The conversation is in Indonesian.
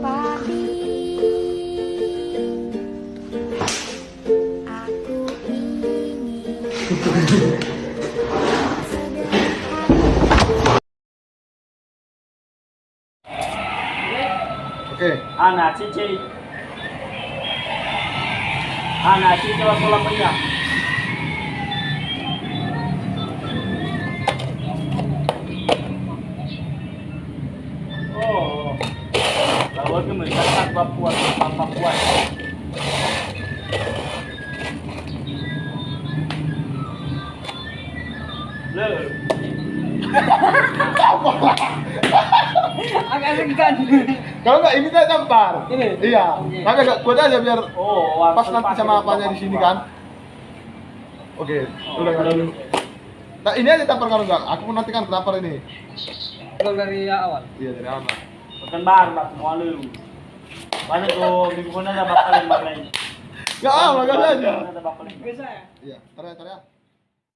padi aku ingin Oke. Anak cici. Anak cici waktu lamanya. Oh. Lawan ke mencatat Papua. Le. Agak segan. Kalau nggak ini saya tampar. Ini? Iya. Oke. Tapi agak kuat aja biar Oh, pas nanti sama apanya di sini kan. Oke, udah dulu. Nah, ini aja tampar kalau enggak. Aku mau nanti kan tampar ini. Gol dari awal. Iya, dari awal. Bukan bar lah semua lu. Mana tuh minggu mana ada bakalin. Enggak, enggak aja. Ada bakalin. Bisa ya? Iya, tarik ya.